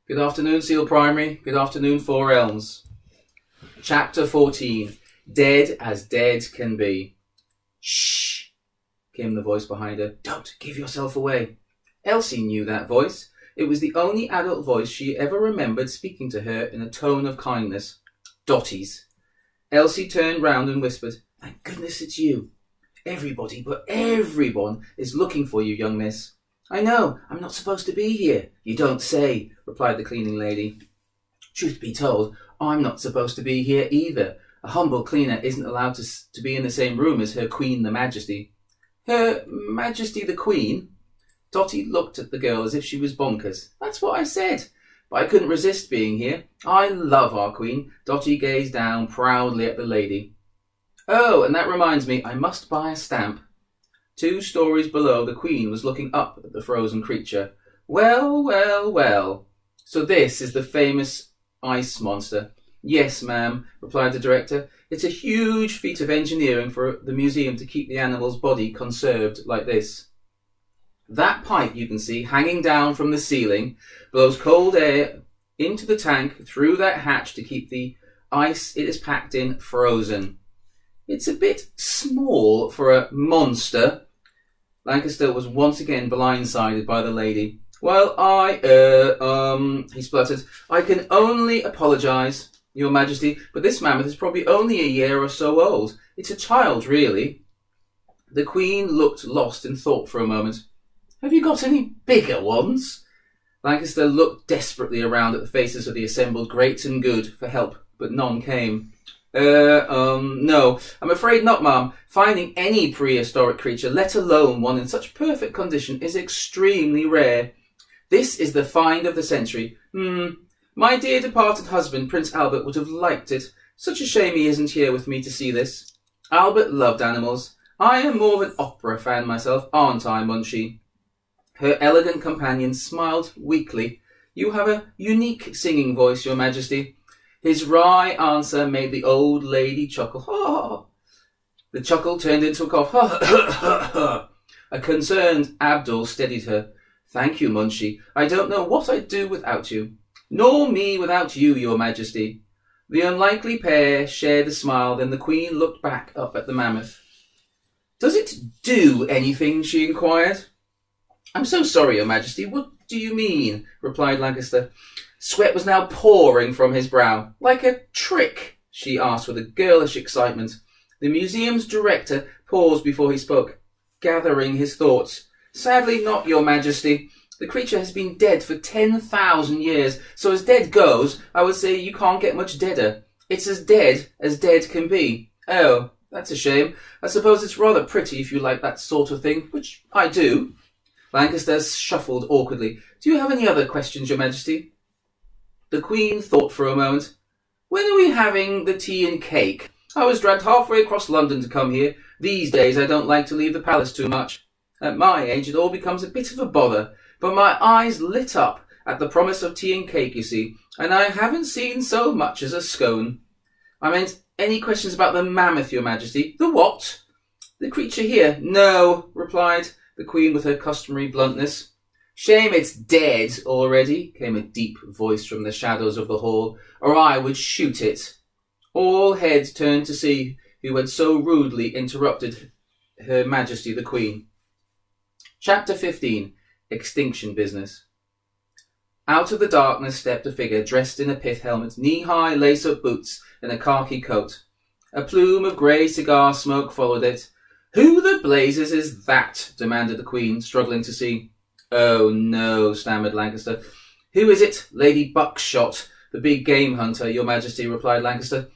Good afternoon, Seal Primary. Good afternoon, Four Elms. Chapter 14. Dead as dead can be. Shh, came the voice behind her. Don't give yourself away. Elsie knew that voice. It was the only adult voice she ever remembered speaking to her in a tone of kindness. Dottie's. Elsie turned round and whispered, Thank goodness it's you. Everybody, but everyone, is looking for you, young miss. I know, I'm not supposed to be here. You don't say, replied the cleaning lady. Truth be told, I'm not supposed to be here either. A humble cleaner isn't allowed to be in the same room as Her Queen the Majesty. Her Majesty the Queen? Dottie looked at the girl as if she was bonkers. That's what I said. But I couldn't resist being here. I love our Queen. Dottie gazed down proudly at the lady. Oh, and that reminds me, I must buy a stamp. 2 stories below, the Queen was looking up at the frozen creature. Well, well, well. So this is the famous ice monster. Yes, ma'am, replied the director. It's a huge feat of engineering for the museum to keep the animal's body conserved like this. That pipe you can see hanging down from the ceiling blows cold air into the tank through that hatch to keep the ice it is packed in frozen. It's a bit small for a monster. Lancaster was once again blindsided by the lady. Well, he spluttered. I can only apologise, Your Majesty, but this mammoth is probably only a year or so old. It's a child, really. The Queen looked lost in thought for a moment. Have you got any bigger ones? Lancaster looked desperately around at the faces of the assembled great and good for help, but none came. No, I'm afraid not, ma'am. Finding any prehistoric creature, let alone one in such perfect condition, is extremely rare. This is the find of the century. My dear departed husband, Prince Albert, would have liked it. Such a shame he isn't here with me to see this. Albert loved animals. I am more of an opera fan myself, aren't I, Munchie? Her elegant companion smiled weakly. You have a unique singing voice, Your Majesty. His wry answer made the old lady chuckle. Ha! The chuckle turned into a cough. Ha! A concerned Abdul steadied her. Thank you, Munchie. I don't know what I'd do without you. Nor me without you, Your Majesty. The unlikely pair shared a smile, then the Queen looked back up at the mammoth. Does it do anything? She inquired. I'm so sorry, Your Majesty. What do you mean? Replied Lancaster. Sweat was now pouring from his brow. Like a trick? She asked with a girlish excitement. The museum's director paused before he spoke, gathering his thoughts. Sadly not, Your Majesty. The creature has been dead for 10,000 years, so as dead goes, I would say you can't get much deader. It's as dead can be. Oh, that's a shame. I suppose it's rather pretty if you like that sort of thing, which I do. Lancaster shuffled awkwardly. Do you have any other questions, Your Majesty? The Queen thought for a moment. When are we having the tea and cake? I was dragged halfway across London to come here. These days I don't like to leave the palace too much. At my age it all becomes a bit of a bother, but my eyes lit up at the promise of tea and cake, you see, and I haven't seen so much as a scone. I meant any questions about the mammoth, Your Majesty? The what? The creature here? No, replied the Queen with her customary bluntness. Shame it's dead already, came a deep voice from the shadows of the hall, or I would shoot it. All heads turned to see who had so rudely interrupted Her Majesty the Queen. Chapter 15. Extinction Business. Out of the darkness stepped a figure dressed in a pith helmet, knee-high lace-up boots, and a khaki coat. A plume of grey cigar smoke followed it. Who the blazes is that? Demanded the Queen, struggling to see. Oh, no, stammered Lancaster. Who is it? Lady Buckshot, the big game hunter, Your Majesty, replied Lancaster.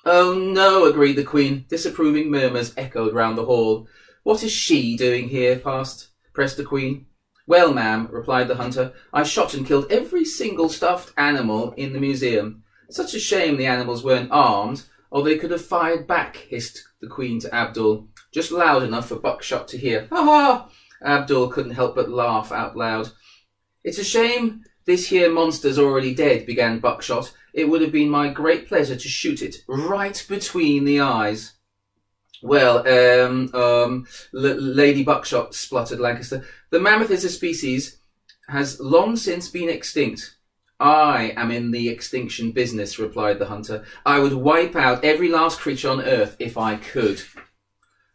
Oh, no, agreed the Queen. Disapproving murmurs echoed round the hall. What is she doing here? Pressed the Queen. Well, ma'am, replied the hunter, I shot and killed every single stuffed animal in the museum. Such a shame the animals weren't armed, or they could have fired back, hissed the Queen to Abdul, just loud enough for Buckshot to hear. Ha ha! Abdul couldn't help but laugh out loud. It's a shame this here monster's already dead, began Buckshot. It would have been my great pleasure to shoot it right between the eyes. Well, Lady Buckshot, spluttered Lancaster. The mammoth as a species has long since been extinct. I am in the extinction business, replied the hunter. I would wipe out every last creature on earth if I could.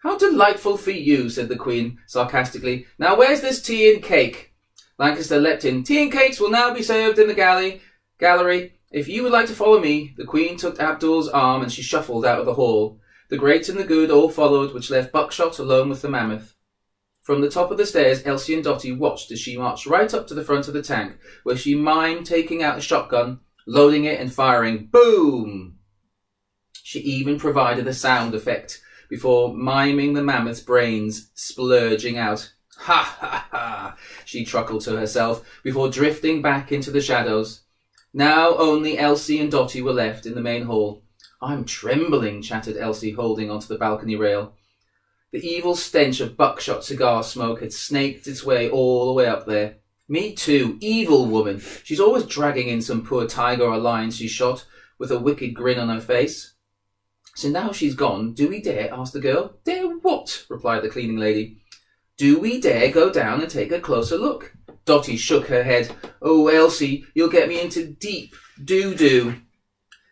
How delightful for you, said the Queen sarcastically. Now where's this tea and cake? Lancaster leapt in. Tea and cakes will now be served in the gallery. If you would like to follow me. The Queen took Abdul's arm and she shuffled out of the hall. The great and the good all followed, which left Buckshot alone with the mammoth. From the top of the stairs, Elsie and Dotty watched as she marched right up to the front of the tank, where she mimed taking out a shotgun, loading it and firing. Boom! She even provided a sound effect before miming the mammoth's brains splurging out. Ha ha ha! She chuckled to herself before drifting back into the shadows. Now only Elsie and Dotty were left in the main hall. I'm trembling, chattered Elsie, holding onto the balcony rail. The evil stench of Buckshot cigar smoke had snaked its way all the way up there. Me too, evil woman. She's always dragging in some poor tiger or lion she shot, with a wicked grin on her face. So now she's gone, do we dare? Asked the girl. Dare what? Replied the cleaning lady. Do we dare go down and take a closer look? Dotty shook her head. Oh, Elsie, you'll get me into deep doo-doo.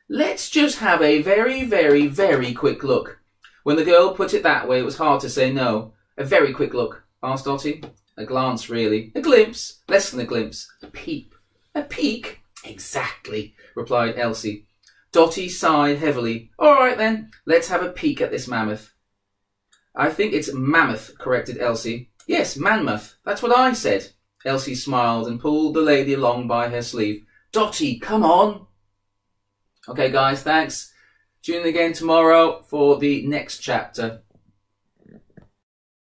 Let's just have a very, very, very quick look. When the girl put it that way, it was hard to say no. A very quick look, asked Dotty. A glance, really. A glimpse. Less than a glimpse. A peep. A peek? Exactly, replied Elsie. Dotty sighed heavily. All right, then. Let's have a peek at this mammoth. I think it's mammoth, corrected Elsie. Yes, manmoth. That's what I said. Elsie smiled and pulled the lady along by her sleeve. Dotty, come on. Okay, guys, thanks. Tune in again tomorrow for the next chapter.